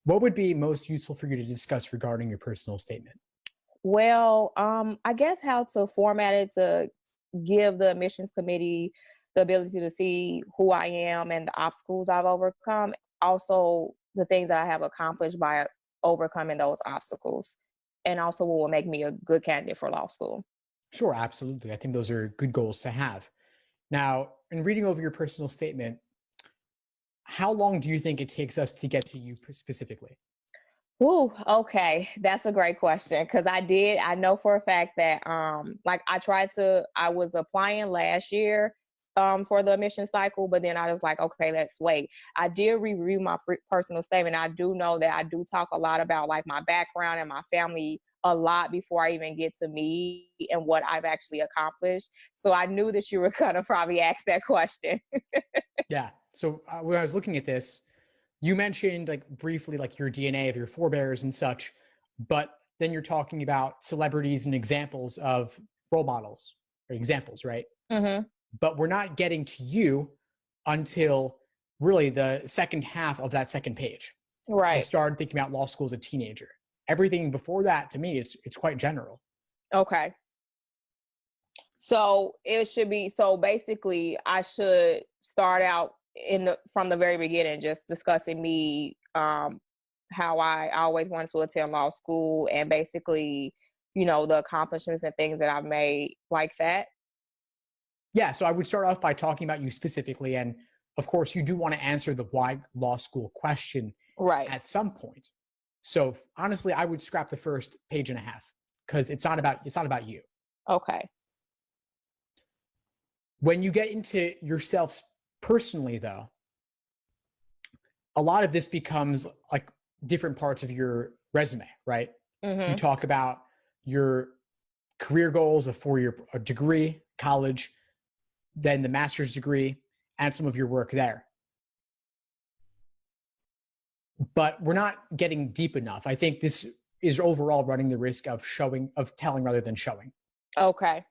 What would be most useful for you to discuss regarding your personal statement? Well, I guess how to format it to give the admissions committee the ability to see who I am and the obstacles I've overcome. Also, the things that I have accomplished by overcoming those obstacles, and also what will make me a good candidate for law school. Sure, absolutely. I think those are good goals to have. Now, in reading over your personal statement, how long do you think it takes us to get to you specifically? Ooh, okay. That's a great question. Cause I know for a fact that, like I was applying last year, for the admission cycle, but then I was like, okay, let's wait. I did review my personal statement. I do know that I do talk a lot about like my background and my family a lot before I even get to me and what I've actually accomplished. So I knew that you were going to probably ask that question. Yeah. So when I was looking at this, you mentioned like briefly like your DNA of your forebears and such, but then you're talking about celebrities and examples of role models or examples, right? Hmm. But we're not getting to you until really the second half of that second page. I've Right. started thinking about law school as a teenager. Everything before that, to me, it's quite general. Okay. So it should be, so basically I should start out from the very beginning, just discussing me, how I always wanted to attend law school and basically, the accomplishments and things that I've made like that. Yeah, so I would start off by talking about you specifically. And of course, you do want to answer the why law school question Right. at some point. So honestly, I would scrap the first page and a half because it's not about you. Okay. When you get into yourself personally, though, a lot of this becomes like different parts of your resume, right? You Hmm. talk about your career goals, a 4-year degree, college, then the master's degree, and some of your work there. But we're not getting deep enough. I think this is overall running the risk of telling rather than showing. Okay.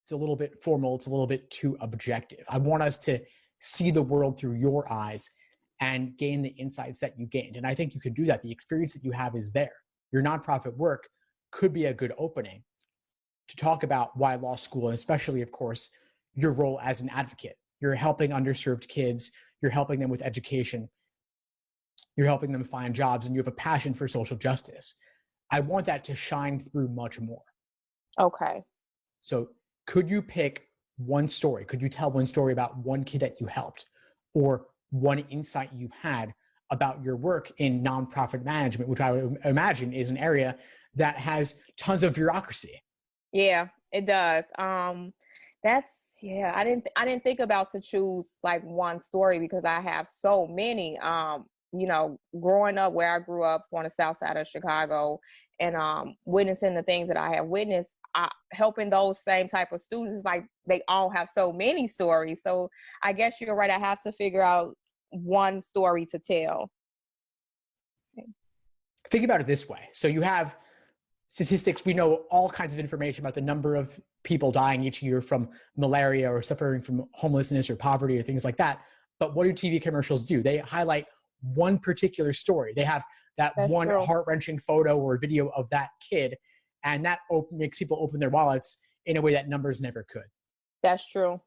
It's a little bit formal. It's a little bit too objective. I want us to see the world through your eyes and gain the insights that you gained. And I think you can do that. The experience that you have is there. Your nonprofit work could be a good opening to talk about why law school, and especially, of course, your role as an advocate. You're helping underserved kids. You're helping them with education. You're helping them find jobs, and you have a passion for social justice. I want that to shine through much more. Okay. So could you pick one story? Could you tell one story about one kid that you helped or one insight you had about your work in nonprofit management, which I would imagine is an area that has tons of bureaucracy? Yeah, it does. That's yeah. I didn't think about to choose like one story because I have so many. Growing up where I grew up on the south side of Chicago and witnessing the things that I have witnessed, helping those same type of students, like they all have so many stories. So I guess you're right. I have to figure out one story to tell. Think about it this way. So you have statistics. We know all kinds of information about the number of people dying each year from malaria or suffering from homelessness or poverty or things like that. But what do TV commercials do? They highlight one particular story. They have that That's one true. heart-wrenching photo or video of that kid, and that makes people open their wallets in a way that numbers never could. That's true.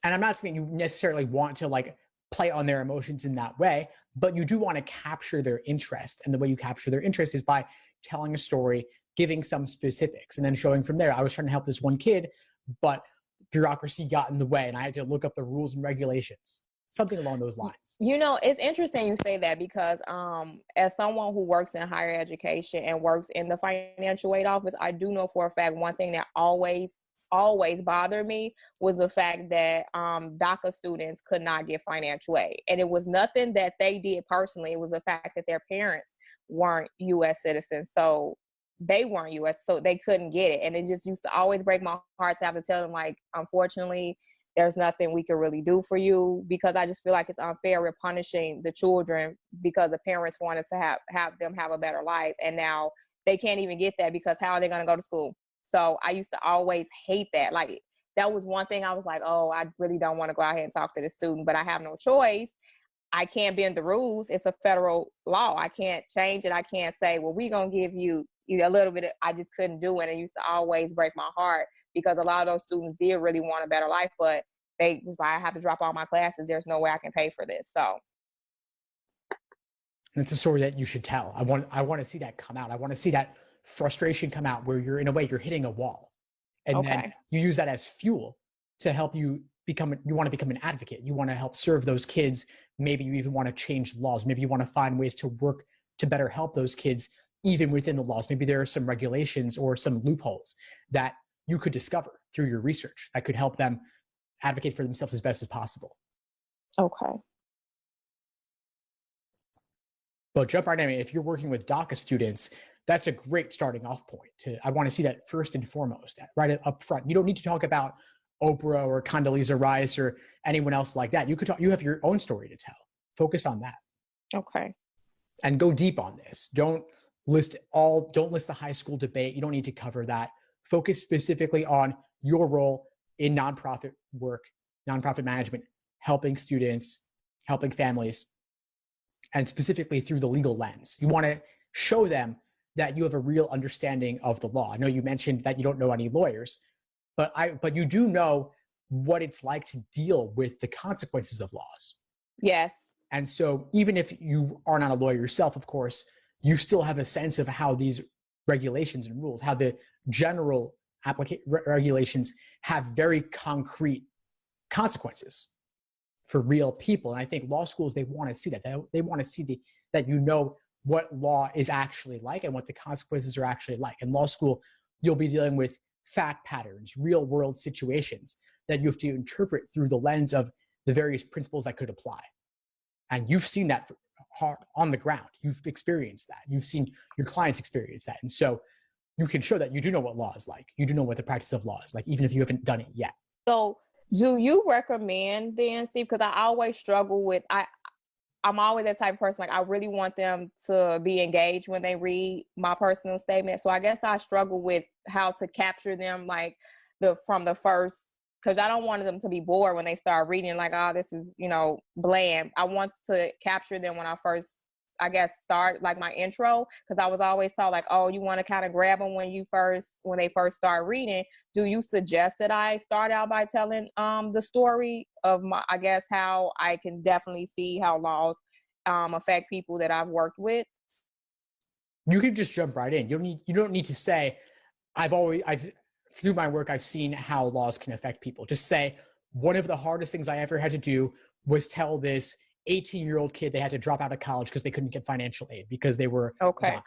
And I'm not saying you necessarily want to like play on their emotions in that way, but you do want to capture their interest. And the way you capture their interest is by telling a story, giving some specifics, and then showing from there. I was trying to help this one kid, but bureaucracy got in the way and I had to look up the rules and regulations, something along those lines. It's interesting you say that because as someone who works in higher education and works in the financial aid office, I do know for a fact one thing that always bothered me was the fact that DACA students could not get financial aid. And it was nothing that they did personally. It was the fact that their parents weren't U.S. citizens. So they weren't U.S., so they couldn't get it. And it just used to always break my heart to have to tell them, like, unfortunately, there's nothing we can really do for you, because I just feel like it's unfair. We're punishing the children because the parents wanted to have them have a better life. And now they can't even get that because how are they going to go to school? So I used to always hate that. Like, that was one thing I was like, oh, I really don't want to go out here and talk to the student, but I have no choice. I can't bend the rules. It's a federal law. I can't change it. I can't say, well, we're going to give you a little bit. I just couldn't do it. And it used to always break my heart because a lot of those students did really want a better life, but they was like, I have to drop all my classes. There's no way I can pay for this. So. And it's a story that you should tell. I want to see that come out. I want to see that frustration come out where you're, in a way, you're hitting a wall. And then you use that as fuel to help you want to become an advocate. You want to help serve those kids. Maybe you even want to change laws. Maybe you want to find ways to work to better help those kids, even within the laws. Maybe there are some regulations or some loopholes that you could discover through your research that could help them advocate for themselves as best as possible. Okay. But jump right in. If you're working with DACA students, that's a great starting off point. I want to see that first and foremost, right up front. You don't need to talk about Oprah or Condoleezza Rice or anyone else like that. You have your own story to tell. Focus on that. Okay. And go deep on this. Don't list the high school debate. You don't need to cover that. Focus specifically on your role in nonprofit work, nonprofit management, helping students, helping families, and specifically through the legal lens. You want to show them that you have a real understanding of the law. I know you mentioned that you don't know any lawyers, but you do know what it's like to deal with the consequences of laws. Yes. And so even if you are not a lawyer yourself, of course, you still have a sense of how these regulations and rules, how the general regulations have very concrete consequences for real people. And I think law schools, they want to see that. They want to see that you know what law is actually like and what the consequences are actually like. In law school, you'll be dealing with fact patterns, real world situations that you have to interpret through the lens of the various principles that could apply. And you've seen that on the ground. You've experienced that. You've seen your clients experience that. And so you can show that you do know what law is like. You do know what the practice of law is like, even if you haven't done it yet. So do you recommend then, Steve? Because I always struggle with, I'm always that type of person, like I really want them to be engaged when they read my personal statement. So I guess I struggle with how to capture them, like from the first, because I don't want them to be bored when they start reading, like, oh, this is, bland. I want to capture them when I first, I guess, start like my intro, because I was always taught like, oh, you want to kind of grab them when they first start reading. Do you suggest that I start out by telling the story of I guess how I can definitely see how laws affect people that I've worked with? You can just jump right in. You don't need to say, through my work, I've seen how laws can affect people. Just say, one of the hardest things I ever had to do was tell this 18-year-old kid they had to drop out of college because they couldn't get financial aid because they were DACA.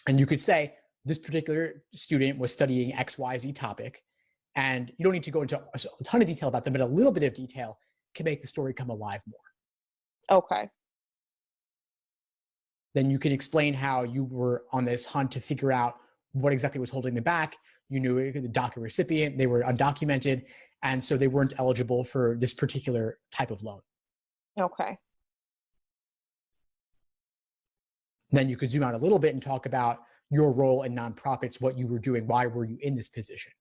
And you could say, this particular student was studying XYZ topic, and you don't need to go into a ton of detail about them, but a little bit of detail can make the story come alive more. Okay. Then you can explain how you were on this hunt to figure out what exactly was holding them back. You knew the DACA recipient, they were undocumented, and so they weren't eligible for this particular type of loan. Okay. Then you could zoom out a little bit and talk about your role in nonprofits, what you were doing, why were you in this position?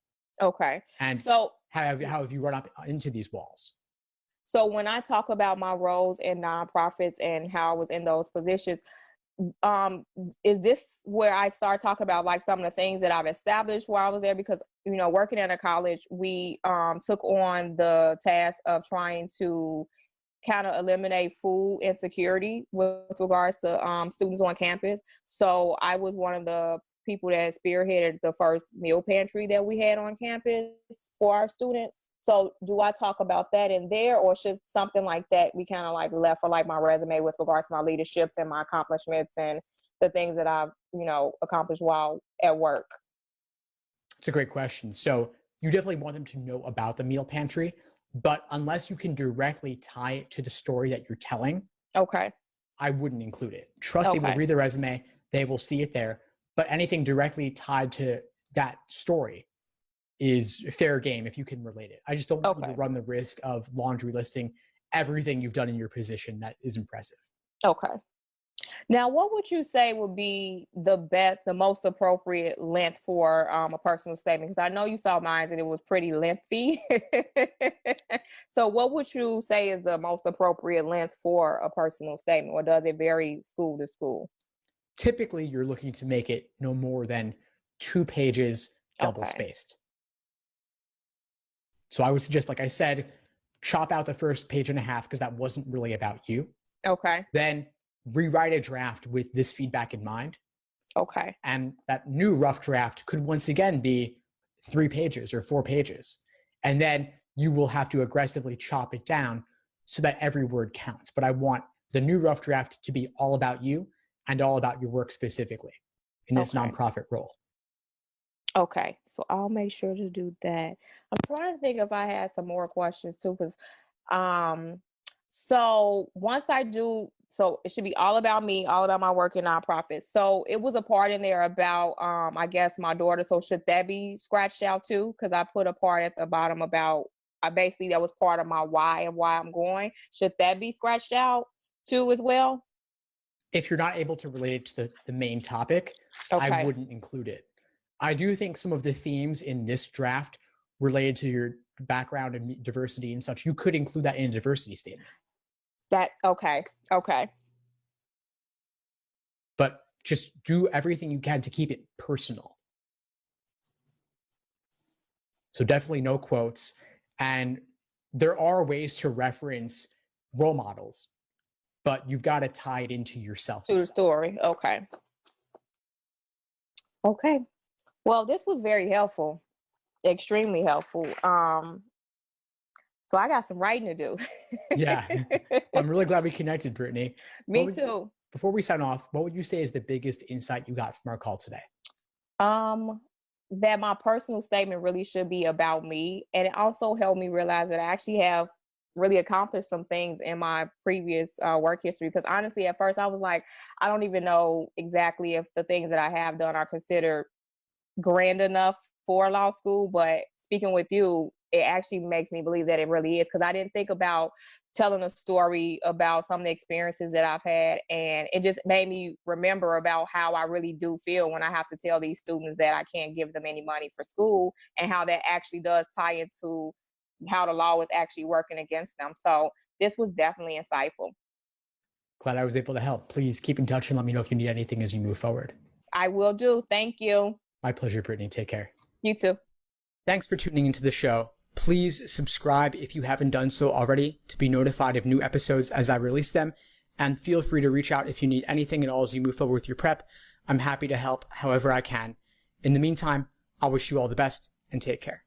Okay. And so how have you run up into these walls? So when I talk about my roles in nonprofits and how I was in those positions, is this where I start talking about like some of the things that I've established while I was there? Because, working at a college, we took on the task of trying to kind of eliminate food insecurity with regards to students on campus. So I was one of the people that spearheaded the first meal pantry that we had on campus for our students. So do I talk about that in there, or should something like that be kind of like left for like my resume with regards to my leaderships and my accomplishments and the things that I've, accomplished while at work? It's a great question. So you definitely want them to know about the meal pantry, but unless you can directly tie it to the story that you're telling, okay, I wouldn't include it. Trust They will read the resume, they will see it there, but anything directly tied to that story is fair game if you can relate it. I just don't want you to run the risk of laundry listing everything you've done in your position that is impressive. Okay. Now, what would you say would be the most appropriate length for a personal statement? Because I know you saw mine and it was pretty lengthy. So, what would you say is the most appropriate length for a personal statement, or does it vary school to school? Typically, you're looking to make it no more than 2 pages double Okay. spaced. So I would suggest, like I said, chop out the first page and a half because that wasn't really about you. Okay. Then rewrite a draft with this feedback in mind. Okay. And that new rough draft could once again be 3 pages or 4 pages. And then you will have to aggressively chop it down so that every word counts. But I want the new rough draft to be all about you and all about your work specifically in this Okay. nonprofit role. Okay. So I'll make sure to do that. I'm trying to think if I had some more questions too, because so once I do, so it should be all about me, all about my work in nonprofits. So it was a part in there about I guess my daughter. So should that be scratched out too? Because I put a part at the bottom about I basically that was part of my why of why I'm going. Should that be scratched out too as well? If you're not able to relate it to the main topic, I Okay. wouldn't include it. I do think some of the themes in this draft related to your background and diversity and such, you could include that in a diversity statement. That okay. Okay. But just do everything you can to keep it personal. So definitely no quotes. And there are ways to reference role models, but you've got to tie it into yourself. To the story. Okay. Okay. Well, this was very helpful. Extremely helpful. So I got some writing to do. Yeah. I'm really glad we connected, Brittany. Me too. Before we sign off, what would you say is the biggest insight you got from our call today? That my personal statement really should be about me. And it also helped me realize that I actually have really accomplished some things in my previous work history. Because honestly, at first I was like, I don't even know exactly if the things that I have done are considered grand enough for law school. But speaking with you, it actually makes me believe that it really is, because I didn't think about telling a story about some of the experiences that I've had, and it just made me remember about how I really do feel when I have to tell these students that I can't give them any money for school, and how that actually does tie into how the law is actually working against them. So this was definitely insightful. Glad I was able to help. Please keep in touch and let me know if you need anything as you move forward. I will do. Thank you. My pleasure, Brittany. Take care. You too. Thanks for tuning into the show. Please subscribe if you haven't done so already to be notified of new episodes as I release them. And feel free to reach out if you need anything at all as you move forward with your prep. I'm happy to help however I can. In the meantime, I wish you all the best and take care.